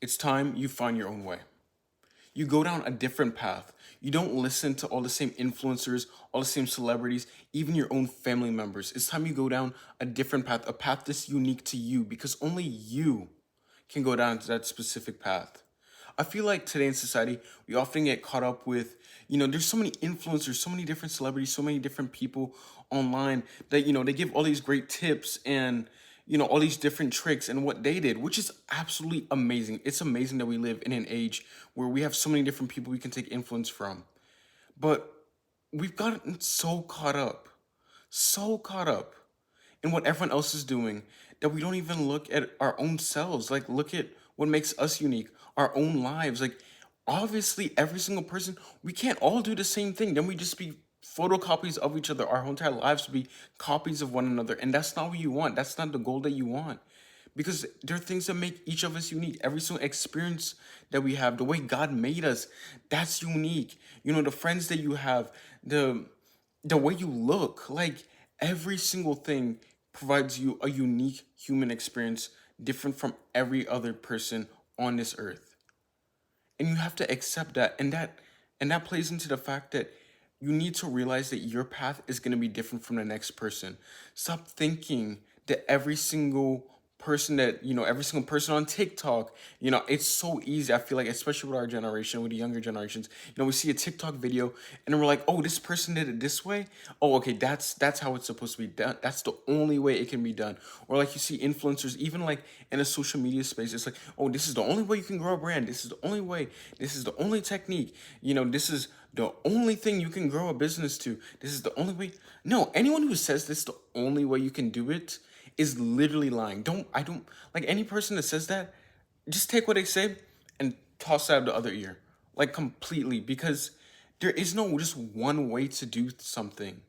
It's time you find your own way. You go down a different path. You don't listen to all the same influencers, all the same celebrities, even your own family members. It's time you go down a different path, a path that's unique to you, because only you can go down to that specific path. I feel like today in society, we often get caught up with, there's so many influencers, so many different celebrities, so many different people online that, they give all these great tips and, all these different tricks and what they did, which is absolutely amazing. It's amazing that we live in an age where we have so many different people we can take influence from. But we've gotten so caught up in what everyone else is doing that we don't even look at our own selves. Like, look at what makes us unique, our own lives. Like, obviously, every single person, we can't all do the same thing. Then we just be photocopies of each other. Our whole entire lives would be copies of one another. And that's not what you want. That's not the goal that you want. Because there are things that make each of us unique. Every single experience that we have, the way God made us, that's unique. The friends that you have, the way you look, like every single thing provides you a unique human experience different from every other person on this earth. And you have to accept that, and that plays into the fact that you need to realize that your path is going to be different from the next person. Stop thinking that every single person on TikTok, it's so easy. I feel like, especially with our generation, with the younger generations, we see a TikTok video and we're like, oh, this person did it this way. Oh, okay, that's how it's supposed to be done. That's the only way it can be done. Or like you see influencers, even like in a social media space, it's like, oh, this is the only way you can grow a brand. This is the only way. This is the only technique. This is the only thing you can grow a business to. This is the only way. No, anyone who says this is the only way you can do it is literally lying. I don't like any person that says that, just take what they say and toss it out the other ear. Like completely, because there is no just one way to do something.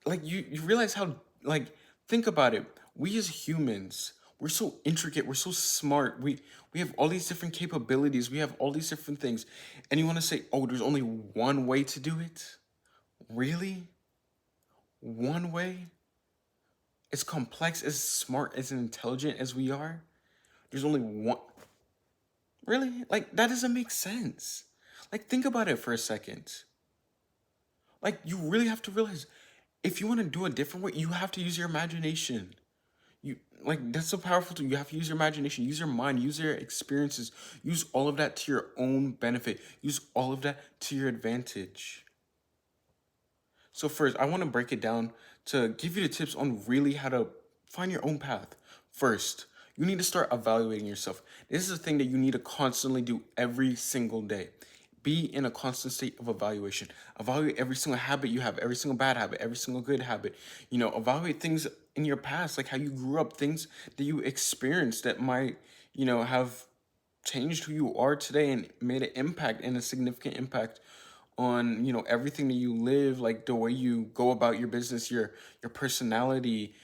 Like you realize how, like, think about it. We as humans, we're so intricate, we're so smart. We have all these different capabilities, we have all these different things. And you want to say, "Oh, there's only one way to do it?" Really? One way? As complex, as smart, as intelligent as we are, there's only one. Really? Like, that doesn't make sense. Like, think about it for a second. Like, you really have to realize if you want to do a different way, you have to use your imagination. You like that's so powerful too. You have to use your imagination, use your mind, use your experiences, use all of that to your own benefit, use all of that to your advantage. So first, I want to break it down to give you the tips on really how to find your own path. First, you need to start evaluating yourself. This is a thing that you need to constantly do every single day. Be in a constant state of evaluation. Evaluate every single habit you have, every single bad habit, every single good habit. Evaluate things in your past, like how you grew up, things that you experienced that might, have changed who you are today and made an impact and a significant impact on everything that you live, like the way you go about your business, your personality,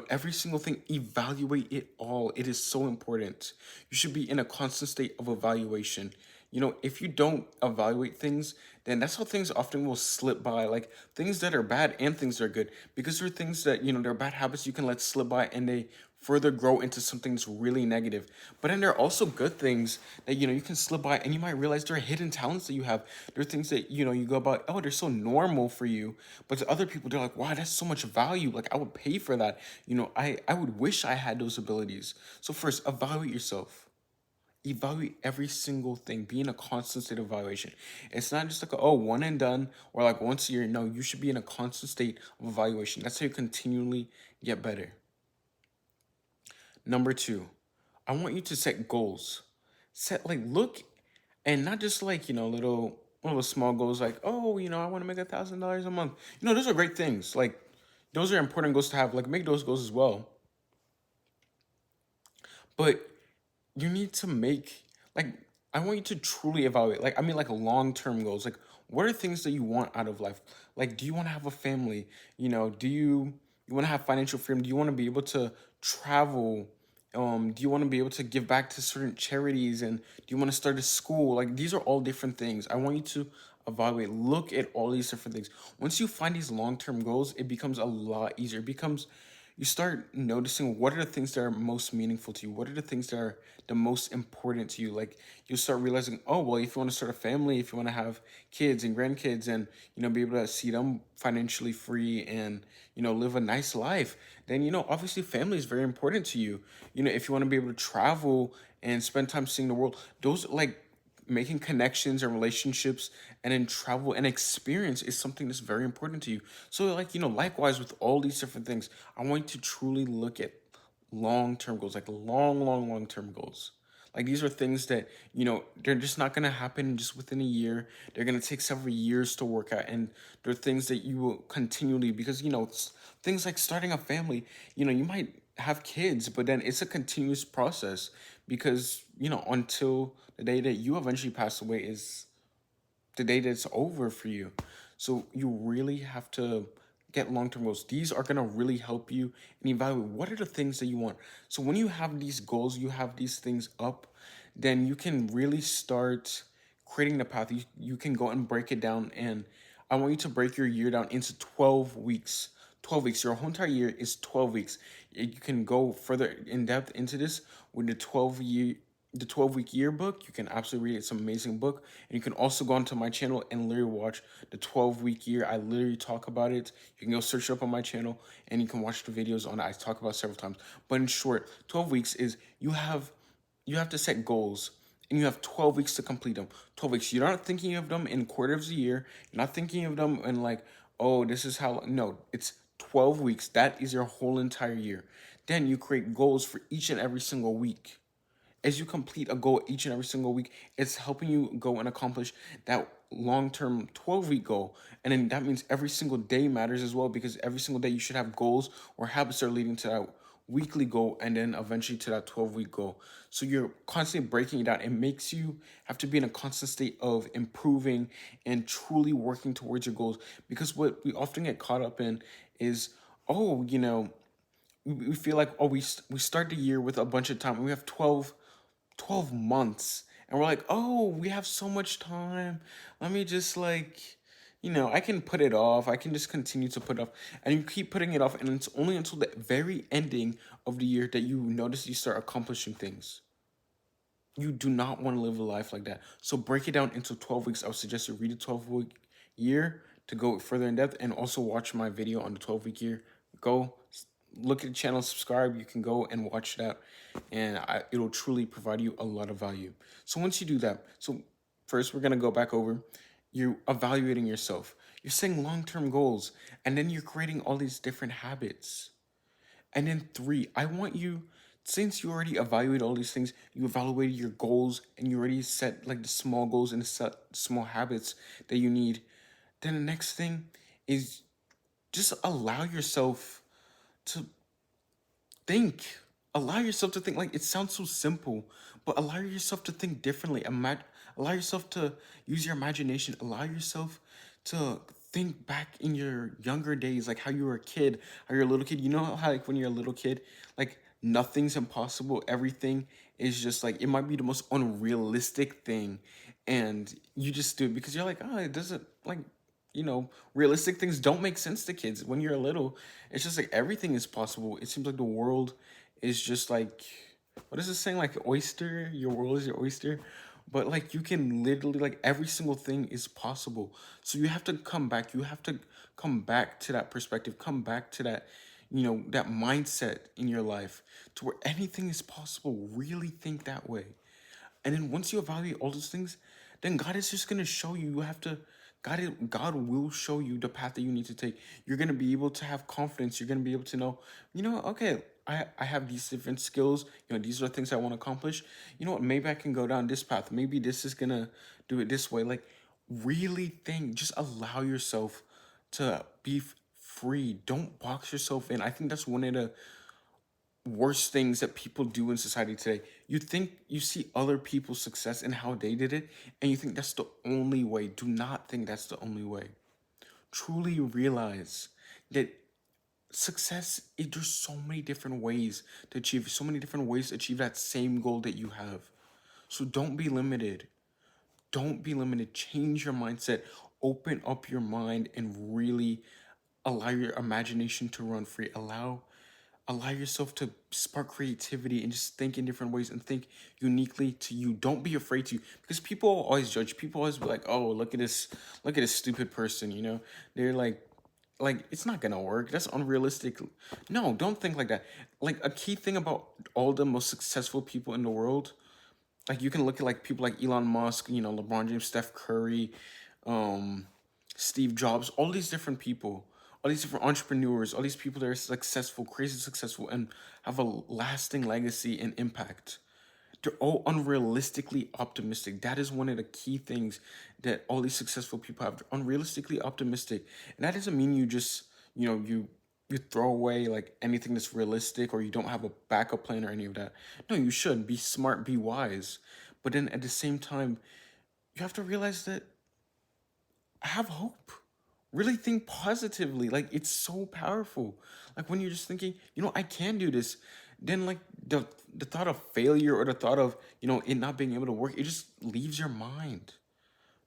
every single thing. Evaluate it all. It is so important. You should be in a constant state of evaluation. If you don't evaluate things, then that's how things often will slip by, like things that are bad and things that are good, because there are things that there are bad habits you can let slip by and they further grow into something that's really negative. But then there are also good things that you can slip by, and you might realize there are hidden talents that you have. There are things that you go about, oh, they're so normal for you, but to other people they're like, wow, that's so much value, like I would pay for that. I would wish I had those abilities. So first, evaluate yourself. Evaluate every single thing. Be in a constant state of evaluation. It's not just like a, oh, one and done, or like once a year. No, you should be in a constant state of evaluation. That's how you continually get better. Number two, I want you to set goals. Set, like, look, and not just like little small goals like, oh, I want to make $1,000 a month. Those are great things. Like, those are important goals to have. Like, make those goals as well. But you need to make, like, I want you to truly evaluate, like, I mean, like, long-term goals. Like, what are things that you want out of life? Like, do you want to have a family? Do you want to have financial freedom? Do you want to be able to travel? Do you want to be able to give back to certain charities? And do you want to start a school? Like, these are all different things. I want you to evaluate, look at all these different things. Once you find these long-term goals, it becomes a lot easier. It becomes, you start noticing what are the things that are most meaningful to you, what are the things that are the most important to you. Like, you start realizing, oh well, if you want to start a family, if you want to have kids and grandkids, and be able to see them financially free, and live a nice life, then obviously family is very important to you. If you want to be able to travel and spend time seeing the world, those, like, making connections and relationships, and then travel and experience is something that's very important to you. So, like, likewise with all these different things, I want you to truly look at long-term goals, like long-term goals. Like, these are things that, they're just not going to happen just within a year. They're going to take several years to work out, and they're things that you will continually, because things like starting a family, you might have kids, but then it's a continuous process, because until the day that you eventually pass away is the day that's over for you. So you really have to get long-term goals. These are going to really help you and evaluate what are the things that you want. So when you have these goals, you have these things up, then you can really start creating the path. You can go and break it down, and I want you to break your year down into 12 weeks. 12 weeks. Your whole entire year is 12 weeks. You can go further in depth into this with the 12-week yearbook. You can absolutely read it. It's an amazing book. And you can also go onto my channel and literally watch the 12-week year. I literally talk about it. You can go search it up on my channel, and you can watch the videos on it. I talk about it several times. But in short, 12 weeks is you have to set goals, and you have 12 weeks to complete them. 12 weeks. You're not thinking of them in quarters of the year. You're not thinking of them in, like, oh, this is how. No, it's 12 weeks. That is your whole entire year. Then you create goals for each and every single week. As you complete a goal each and every single week, it's helping you go and accomplish that long-term 12-week goal. And then that means every single day matters as well, because every single day you should have goals or habits that are leading to that weekly goal, and then eventually to that 12-week goal. So you're constantly breaking it down. It makes you have to be in a constant state of improving and truly working towards your goals, because what we often get caught up in is, oh, we feel like, oh, we start the year with a bunch of time, and we have 12 months, and we're like, oh, we have so much time, let me just, like, I can put it off, I can just continue to put it off, and you keep putting it off, and it's only until the very ending of the year that you notice you start accomplishing things. You do not want to live a life like that. So break it down into 12 weeks. I would suggest you read a 12-week year to go further in depth, and also watch my video on the 12-week year. Go look at the channel, subscribe. You can go and watch that, and it'll truly provide you a lot of value. So once you do that, so first we're going to go back over you evaluating yourself. You're setting long-term goals, and then you're creating all these different habits. And then three, I want you, since you already evaluated all these things, you evaluated your goals, and you already set, like, the small goals and set small habits that you need. Then the next thing is just allow yourself to think. Allow yourself to think. Like, it sounds so simple, but allow yourself to think differently. Allow yourself to use your imagination. Allow yourself to think back in your younger days, like how you were a kid, how you're a little kid. You know how, like, when you're a little kid, like, nothing's impossible. Everything is just, like, it might be the most unrealistic thing, and you just do it because you're like, oh, it doesn't, like, realistic things don't make sense to kids when you're little. It's just like everything is possible. It seems like the world is just like, what is this saying? Like oyster, your world is your oyster. But, like, you can literally, like, every single thing is possible. So you have to come back. You have to come back to that perspective. Come back to that, that mindset in your life, to where anything is possible. Really think that way. And then once you evaluate all those things, then God is just gonna show you. You have to, God will show you the path that you need to take. You're gonna be able to have confidence. You're gonna be able to know, okay, I have these different skills. These are the things I want to accomplish. You know what? Maybe I can go down this path. Maybe this is gonna do it this way. Like, really think. Just allow yourself to be free. Don't box yourself in. I think that's one of the worst things that people do in society today. You think you see other people's success and how they did it, and you think that's the only way. Do not think that's the only way. Truly realize that there's so many different ways to achieve, so many different ways to achieve that same goal that you have. So don't be limited. Don't be limited. Change your mindset. Open up your mind and really allow your imagination to run free. Allow yourself to spark creativity and just think in different ways and think uniquely to you. Don't be afraid to, because people always judge. People always be like, "Oh, look at this stupid person." You know, they're like it's not gonna work. That's unrealistic. No, don't think like that. Like a key thing about all the most successful people in the world, like you can look at like people like Elon Musk, you know, LeBron James, Steph Curry, um, Steve Jobs, all these different people, all these different entrepreneurs, all these people that are successful, crazy successful, and have a lasting legacy and impact. They're all unrealistically optimistic. That is one of the key things that all these successful people have. They're unrealistically optimistic. And that doesn't mean you just, you throw away like anything that's realistic or you don't have a backup plan or any of that. No, you should be smart, be wise. But then at the same time, you have to realize that have hope. Really think positively. Like it's so powerful. Like when you're just thinking, I can do this. Then like the thought of failure or the thought of, it not being able to work, it just leaves your mind.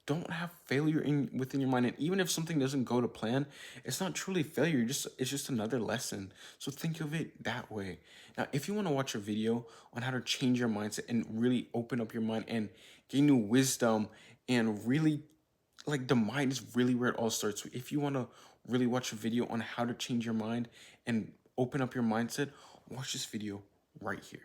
Don't have failure in within your mind. And even if something doesn't go to plan, it's not truly failure. It's just another lesson. So think of it that way. Now, if you want to watch a video on how to change your mindset and really open up your mind and gain new wisdom and really like the mind is really where it all starts. So if you want to really watch a video on how to change your mind and open up your mindset, watch this video right here.